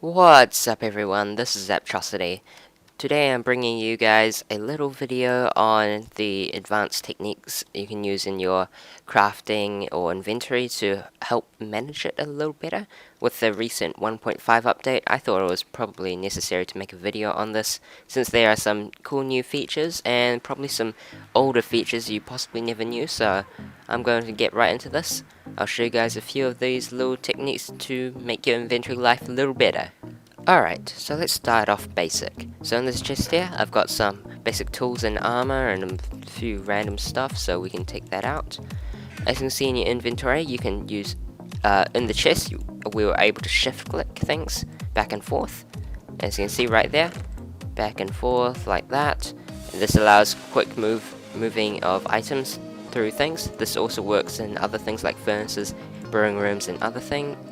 What's up everyone, this is Atrocity. Today I'm bringing you guys a little video on the advanced techniques you can use in your crafting or inventory to help manage it a little better. With the recent 1.5 update, I thought it was probably necessary to make a video on this, since there are some cool new features and probably some older features you possibly never knew, so I'm going to get right into this. I'll show you guys a few of these little techniques to make your inventory life a little better. Alright, so let's start off basic. So in this chest here, I've got some basic tools and armor and a few random stuff, so we can take that out. As you can see in your inventory, you can use, in the chest, we were able to shift click things back and forth. As you can see right there, back and forth like that. And this allows quick moving of items through things. This also works in other things like furnaces, brewing rooms and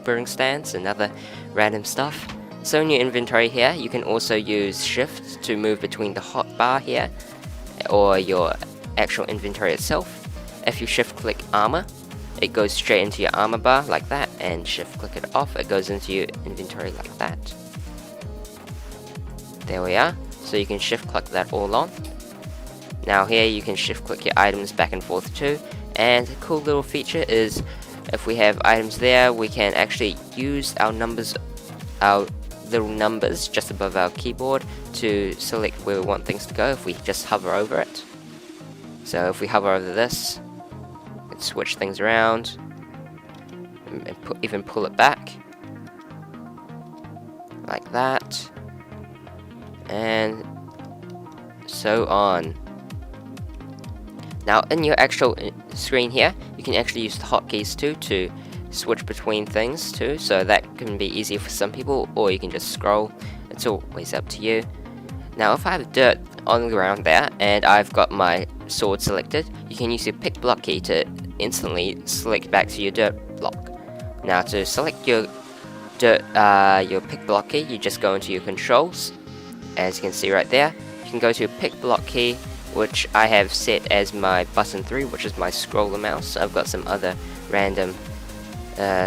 brewing stands and other random stuff. So in your inventory here, you can also use shift to move between the hotbar here, or your actual inventory itself. If you shift click armor, it goes straight into your armor bar like that, and shift click it off, it goes into your inventory like that. There we are, so you can shift click that all on. Now here you can shift click your items back and forth too, and a cool little feature is if we have items there, we can actually use our little numbers just above our keyboard to select where we want things to go if we just hover over it. So if we hover over this, we can switch things around and even pull it back like that, and so on. Now in your actual screen here, you can actually use the hotkeys too to switch between things too, so that can be easier for some people, or you can just scroll. It's always up to you. Now if I have dirt on the ground there and I've got my sword selected, you can use your pick block key to instantly select back to your dirt block. Now to select your pick block key, you just go into your controls. As you can see right there, you can go to your pick block key, which I have set as my button 3, which is my scroller mouse. I've got some other random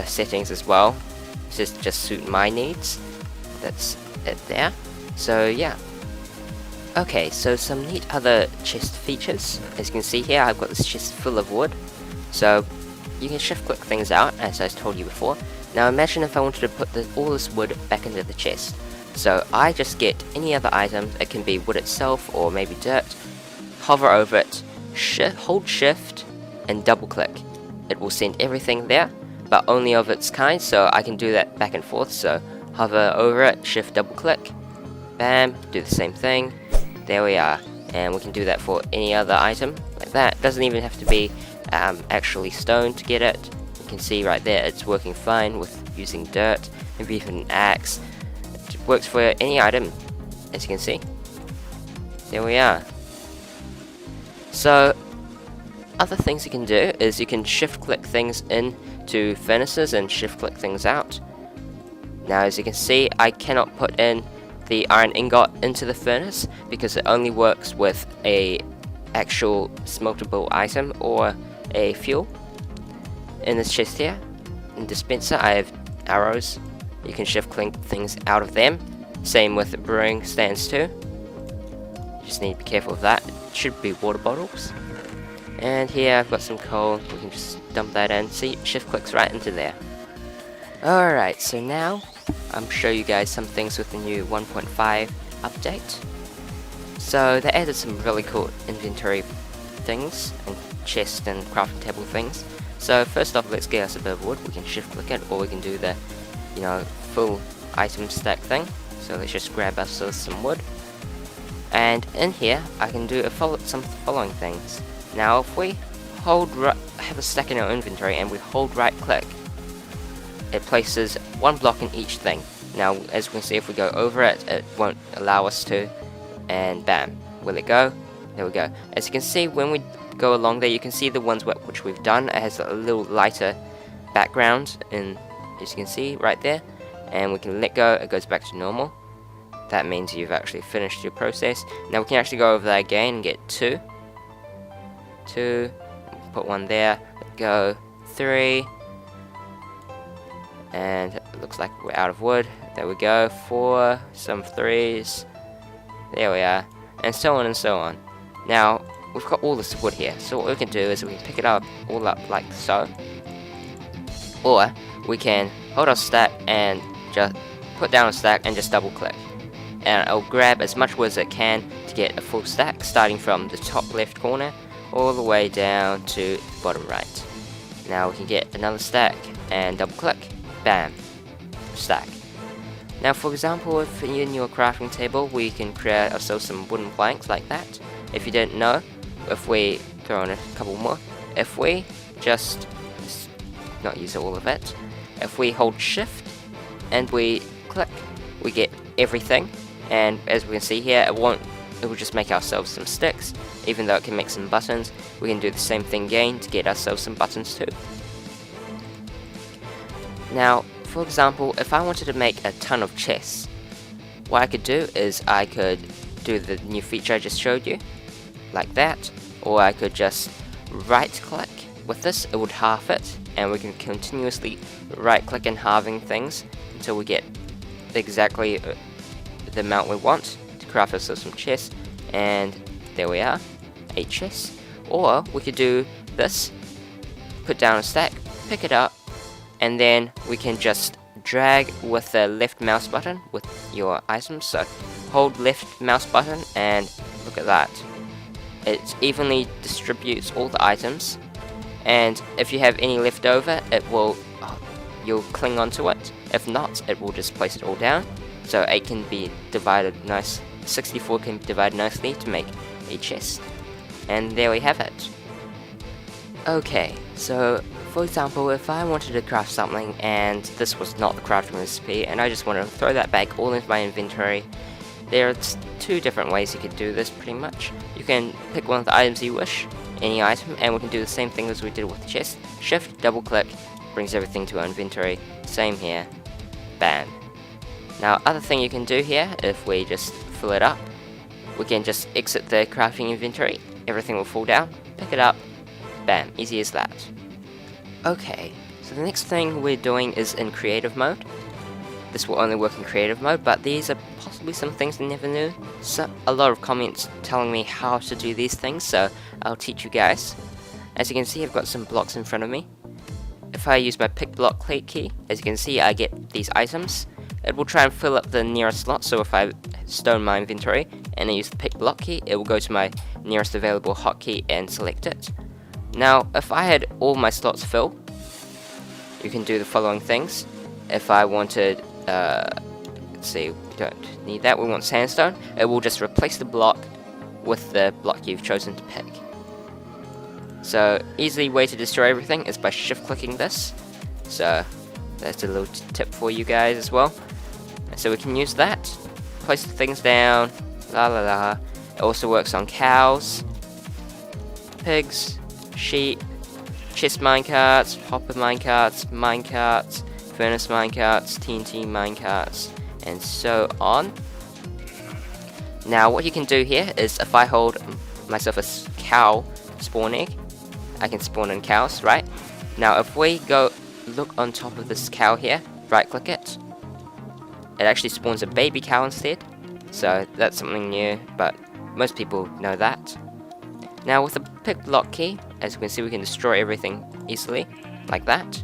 settings as well, just suit my needs. That's it there. So yeah. Okay, so some neat other chest features. As you can see here, I've got this chest full of wood. So you can shift click things out, as I told you before. Now imagine if I wanted to put all this wood back into the chest. So I just get any other item, it can be wood itself or maybe dirt, hover over it, hold shift and double click. It will send everything there, but only of its kind, so I can do that back and forth. So hover over it, shift double click, bam, do the same thing. There we are, and we can do that for any other item like that. Doesn't even have to be actually stone to get it. You can see right there it's working fine with using dirt, maybe even an axe. It works for any item, as you can see. There we are. So other things you can do is you can shift click things into furnaces and shift click things out. Now as you can see, I cannot put in the iron ingot into the furnace because it only works with a actual smeltable item or a fuel. In this chest here, in dispenser, I have arrows. You can shift click things out of them. Same with the brewing stands too. Just need to be careful of that. It should be water bottles. And here I've got some coal, we can just dump that in. See, shift clicks right into there. Alright, so now I'm show you guys some things with the new 1.5 update. So they added some really cool inventory things and chest and crafting table things. So first off, let's get us a bit of wood. We can shift click it, or we can do the full item stack thing. So let's just grab ourselves some wood. And in here I can do some following things. Now if we have a stack in our inventory and we hold right click, it places one block in each thing. Now as we can see, if we go over it, it won't allow us to, and bam, will it go? There we go. As you can see, when we go along there, you can see the ones which we've done. It has a little lighter background, and as you can see right there, and we can let go, it goes back to normal. That means you've actually finished your process. Now we can actually go over there again and get two, put one there, let go, 3, and it looks like we're out of wood. There we go, 4, some 3s, there we are, and so on and so on. Now, we've got all this wood here, so what we can do is we can pick it up, all up like so, or we can hold our stack and just put down a stack and just double click. And it'll grab as much wood as it can to get a full stack, starting from the top left corner all the way down to the bottom right. Now we can get another stack and double click, bam, stack. Now for example, if in your crafting table we can create ourselves some wooden planks like that. If you didn't know, if we throw in a couple more, if we just not use all of it, if we hold shift and we click, we get everything. And as we can see here, it will just make ourselves some sticks. Even though it can make some buttons, we can do the same thing again to get ourselves some buttons too. Now, for example, if I wanted to make a ton of chests, what I could do is I could do the new feature I just showed you, like that, or I could just right click. With this, it would halve it, and we can continuously right click and halving things until we get exactly the amount we want to craft ourselves some chests. And there we are, 8 chests. Or we could do this, put down a stack, pick it up, and then we can just drag with the left mouse button with your items. So hold left mouse button and look at that, it evenly distributes all the items, and if you have any left over, it will you'll cling onto it. If not, it will just place it all down. So 8 can be divided 64 can be divided nicely to make a chest. And there we have it. Okay, so for example, if I wanted to craft something and this was not the crafting recipe and I just want to throw that back all into my inventory, there are 2 different ways you could do this pretty much. You can pick one of the items you wish, any item, and we can do the same thing as we did with the chest. Shift, double click, brings everything to our inventory. Same here, bam. Now, other thing you can do here, if we just fill it up, we can just exit the crafting inventory, everything will fall down, pick it up, bam, easy as that. Okay, so the next thing we're doing is in creative mode. This will only work in creative mode, but these are possibly some things I never knew. So a lot of comments telling me how to do these things, so I'll teach you guys. As you can see, I've got some blocks in front of me. If I use my pick block key, as you can see, I get these items. It will try and fill up the nearest slot, so if I stone my inventory and I use the pick block key, it will go to my nearest available hotkey and select it. Now, if I had all my slots filled, you can do the following things. If I wanted, let's see, we don't need that, we want sandstone, it will just replace the block with the block you've chosen to pick. So, easy way to destroy everything is by shift clicking this. So, that's a little tip for you guys as well. So we can use that, place the things down, la la la. It also works on cows, pigs, sheep, chest minecarts, hopper minecarts, furnace minecarts, TNT minecarts, and so on. Now what you can do here is if I hold myself a cow spawn egg, I can spawn in cows, right? Now if we go look on top of this cow here, right click it, it actually spawns a baby cow instead. So that's something new, but most people know that. Now with the pick block key, as you can see, we can destroy everything easily, like that.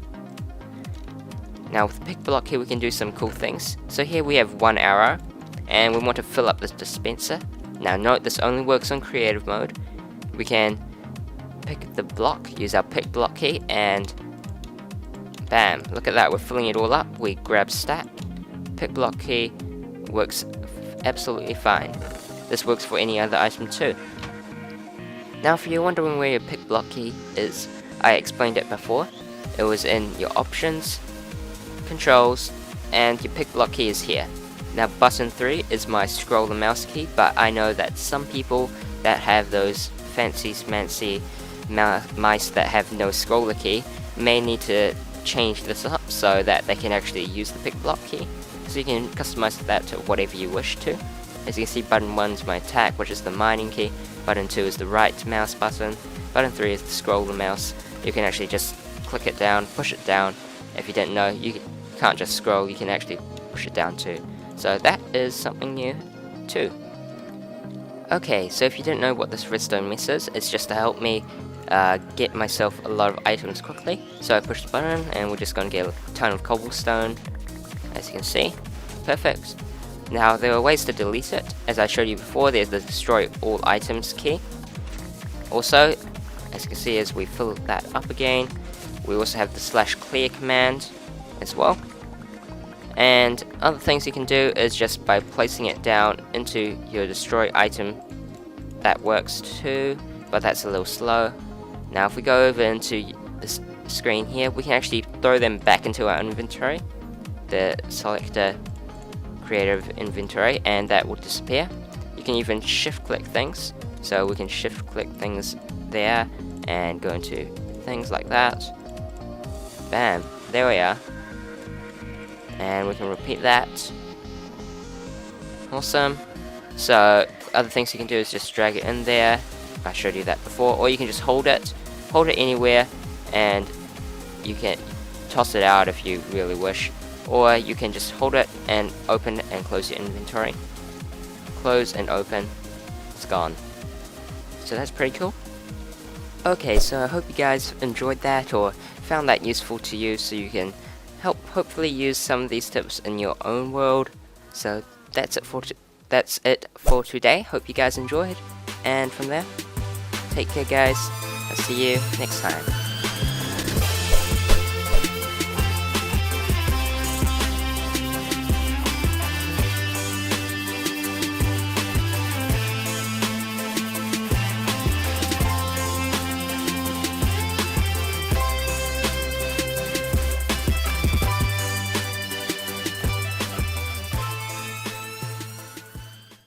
Now with the pick block key we can do some cool things. So here we have 1 arrow, and we want to fill up this dispenser. Now note this only works on creative mode. We can pick the block, use our pick block key, and bam, look at that, we're filling it all up. We grab stack, pick block key, works absolutely fine. This works for any other item too. Now if you're wondering where your pick block key is, I explained it before. It was in your options, controls, and your pick block key is here. Now button 3 is my scroll the mouse key, but I know that some people that have those fancy smancy mice that have no scroller key may need to change this up so that they can actually use the pick block key. So you can customize that to whatever you wish to. As you can see, button 1 is my attack, which is the mining key. Button 2 is the right mouse button. Button 3 is the scroll the mouse. You can actually just click it down, push it down. If you didn't know, you can't just scroll, you can actually push it down too. So that is something new too. Okay, so if you didn't know what this redstone mess is, it's just to help me get myself a lot of items quickly. So I push the button and we're just going to get a ton of cobblestone, as you can see. Perfect. Now there are ways to delete it. As I showed you before, there's the destroy all items key. Also, as you can see, as we fill that up again, we also have the /clear command as well. And other things you can do is just by placing it down into your destroy item. That works too, but that's a little slow. Now if we go over into this screen here, we can actually throw them back into our inventory. The selector creative inventory, and that will disappear. You can even shift click things, so we can shift click things there and go into things like that. Bam, there we are. And we can repeat that. Awesome. So other things you can do is just drag it in there. I showed you that before, or you can just hold it anywhere, and you can toss it out if you really wish, or you can just hold it and open and close your inventory. Close and open, it's gone. So that's pretty cool. Okay, so I hope you guys enjoyed that or found that useful to you, so you can hopefully use some of these tips in your own world. So that's it for today. Hope you guys enjoyed, and from there, take care guys. I'll see you next time.